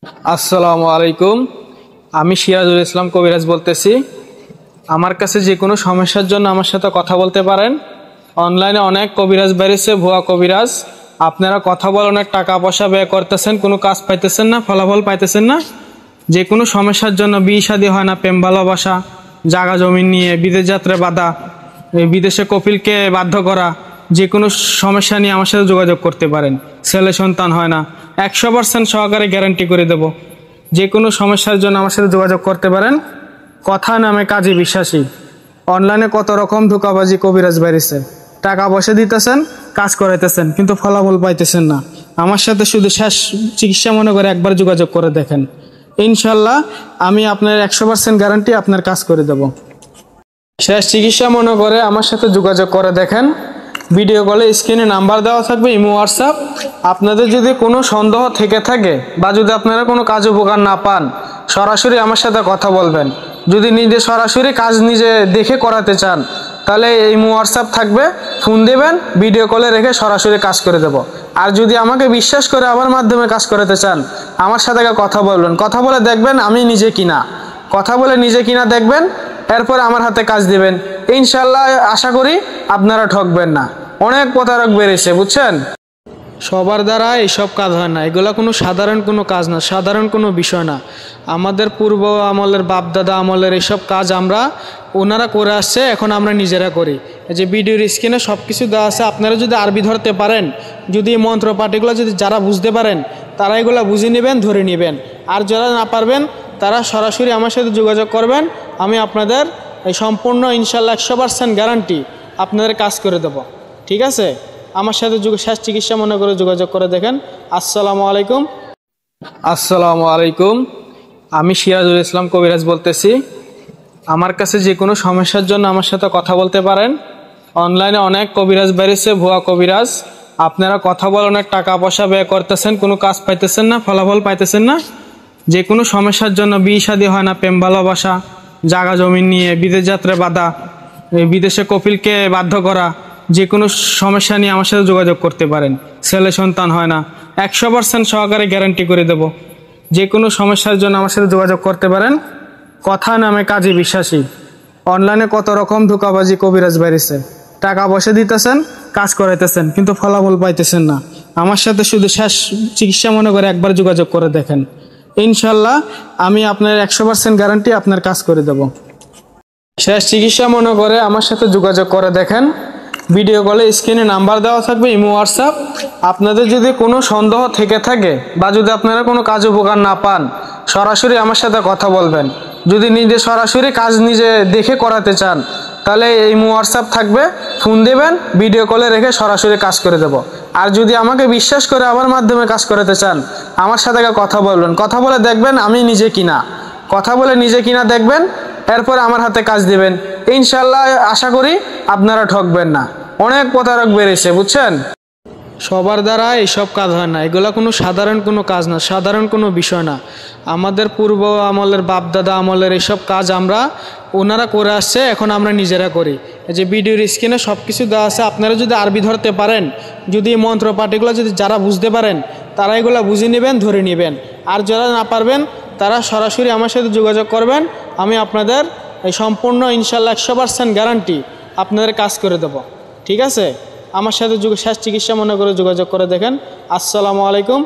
আসসালামু আলাইকুম। আমি সিরাজুল ইসলাম কবিরাজ বলতেছি। আমার কাছে যে কোনো সমস্যার জন্য আমার সাথে কথা বলতে পারেন। অনলাইনে অনেক কবিরাজ বেরিয়েছে, ভুয়া কবিরাজ। আপনারা কথা বলে অনেক টাকা পয়সা ব্যয় করতেছেন, কোনো কাজ পাইতেছেন না, ফলাফল পাইতেছেন না। যে কোনো সমস্যার জন্য বিয়ে শাদী হয় না, প্রেম ভালোবাসা, জায়গা জমি নিয়ে বিদেশ যাত্রা বাধা, বিদেশে কপিলকে বাধ্য করা, যে কোনো সমস্যা নিয়ে আমার সাথে যোগাযোগ করতে পারেন। ছেলে সন্তান হয় না, 100% সহকারে গ্যারান্টি করে দেব। যে কোনো সমস্যার জন্য আমার সাথে যোগাযোগ করতে পারেন। কথা নামে কাজে বিশ্বাসী। অনলাইনে কত রকম ধোঁকাবাজি কবিরাজ বেরিয়েছে, টাকা পয়সা দিতেছেন, কাজ করাইতেছেন, কিন্তু ফলাফল পাইতেছেন না। আমার সাথে শুধু শেষ চিকিৎসা মনে করে একবার যোগাযোগ করে দেখেন, ইনশাল্লাহ আমি আপনার 100% গ্যারান্টি আপনার কাজ করে দেব। শেষ চিকিৎসা মনে করে আমার সাথে যোগাযোগ করে দেখেন। ভিডিও কলে স্ক্রিনে নাম্বার দেওয়া থাকবে, ইমো হোয়াটসঅ্যাপ। আপনাদের যদি কোনো সন্দেহ থেকে থাকে বা যদি আপনারা কোনো কাজ উপকার না পান, সরাসরি আমার সাথে কথা বলবেন। যদি নিজে সরাসরি কাজ নিজে দেখে করাতে চান, তাহলে ইমো হোয়াটসঅ্যাপ থাকবে, ফোন দেবেন, ভিডিও কলে রেখে সরাসরি কাজ করে দেব। আর যদি আমাকে বিশ্বাস করে আমার মাধ্যমে কাজ করাতে চান, আমার সাথে কথা বলবেন, কথা বলে দেখবেন আমি নিজে কিনা, কথা বলে নিজে কিনা দেখবেন, এরপর আমার হাতে কাজ দিবেন। ইনশাল্লাহ আশা করি আপনারা ঠকবেন না। অনেক প্রতারক বেরিয়েছে, বুঝছেন। সবার দ্বারা এইসব কাজ হয় না, এগুলো কোনো সাধারণ কোনো কাজ না, সাধারণ কোনো বিষয় না। আমাদের পূর্ব আমলের বাপদাদা আমলের এইসব কাজ ওনারা করে আসছে, এখন আমরা নিজেরা করি। এই যে ভিডিওর স্ক্রিনে সব কিছু দেওয়া আছে, আপনারা যদি আরবি ধরতে পারেন, যদি মন্ত্র পাঠিগুলো যদি যারা বুঝতে পারেন, তারা এগুলো বুঝে নেবেন, ধরে নেবেন। আর যারা না পারবেন, তারা সরাসরি আমার সাথে যোগাযোগ করবেন। আমি আপনাদের এই সম্পূর্ণ ইনশাল্লাহ 100% গ্যারান্টি আপনাদের কাজ করে দেব। ঠিক আছে, আমার সাথে শেষ চিকিৎসা মনে করে যোগাযোগ করে দেখেন। আসসালামু আলাইকুম। আসসালামু আলাইকুম। আমি সিরাজুল ইসলাম কবিরাজ বলতেছি। আমার কাছে যে কোনো সমস্যার জন্য আমার সাথে কথা বলতে পারেন। অনলাইনে অনেক কবিরাজ বেরিয়েছে, ভুয়া কবিরাজ। আপনারা কথা বলে অনেক টাকা পয়সা ব্যয় করতেছেন, কোনো কাজ পাইতেছেন না, ফলাফল পাইতেছেন না। যে কোনো সমস্যার জন্য বিয়ে শাদী হয় না, প্রেম ভালোবাসা, জায়গা জমি নিয়ে বিদেশ যাত্রা বাধা, বিদেশে কপিলকে বাধ্য করা, যে কোনো সমস্যা নিয়ে আমার সাথে যোগাযোগ করতে পারেন। ছেলে সন্তান হয় না, 100% সহকারে গ্যারান্টি করে দেব। যে কোনো সমস্যার জন্য আমার সাথে যোগাযোগ করতে পারেন। কথা নামে কাজে বিশ্বাসী। অনলাইনে কত রকম ধোঁকাবাজি কবিরাজ বেরিয়েছে, টাকা পয়সা দিতেছেন, কাজ করাইতেছেন, কিন্তু ফলাফল পাইতেছেন না। আমার সাথে শুধু শেষ চিকিৎসা মনে করে একবার যোগাযোগ করে দেখেন, ইনশাল্লাহ আমি আপনার 100% গ্যারান্টি আপনার কাজ করে দেব। শেষ চিকিৎসা মনে করে আমার সাথে যোগাযোগ করে দেখেন। ভিডিও কলে স্ক্রিনে নাম্বার দেওয়া থাকবে, ইমো হোয়াটসঅ্যাপ। আপনাদের যদি কোনো সন্দেহ থেকে থাকে বা যদি আপনারা কোনো কাজ উপকার না পান, সরাসরি আমার সাথে কথা বলবেন। যদি নিজে সরাসরি কাজ নিজে দেখে করাতে চান, তাহলে ইমো হোয়াটসঅ্যাপ থাকবে, ফোন দেবেন, ভিডিও কলে রেখে সরাসরি কাজ করে দেব। আর যদি আমাকে বিশ্বাস করে আমার মাধ্যমে কাজ করাতে চান, আমার সাথে কথা বলবেন, কথা বলে দেখবেন আমি নিজে কিনা, কথা বলে নিজে কিনা দেখবেন, এরপর আমার হাতে কাজ দিবেন। ইনশাল্লাহ আশা করি আপনারা ঠকবেন না। অনেক প্রতারক বেরিয়েছে, বুঝছেন। সবার দ্বারা এইসব কাজ হয় না, এগুলো কোনো সাধারণ কোনো কাজ না, সাধারণ কোনো বিষয় না। আমাদের পূর্ব আমলের বাপদাদা আমলের এইসব কাজ ওনারা করে আসছে, এখন আমরা নিজেরা করি। এই যে ভিডিওর স্ক্রিনে সব কিছু দেওয়া আছে, আপনারা যদি আরবি ধরতে পারেন, যদি মন্ত্র পাঠিগুলো যদি যারা বুঝতে পারেন, তারা এগুলো বুঝে নেবেন, ধরে নেবেন। আর যারা না পারবেন, তারা সরাসরি আমার সাথে যোগাযোগ করবেন। আমি আপনাদের এই সম্পূর্ণ ইনশাল্লাহ 100% গ্যারান্টি আপনাদের কাজ করে দেব। ঠিক আছে, আমার সাথে শেষ চিকিৎসা মনে করে যোগাযোগ করে দেখেন। আসসালামু আলাইকুম।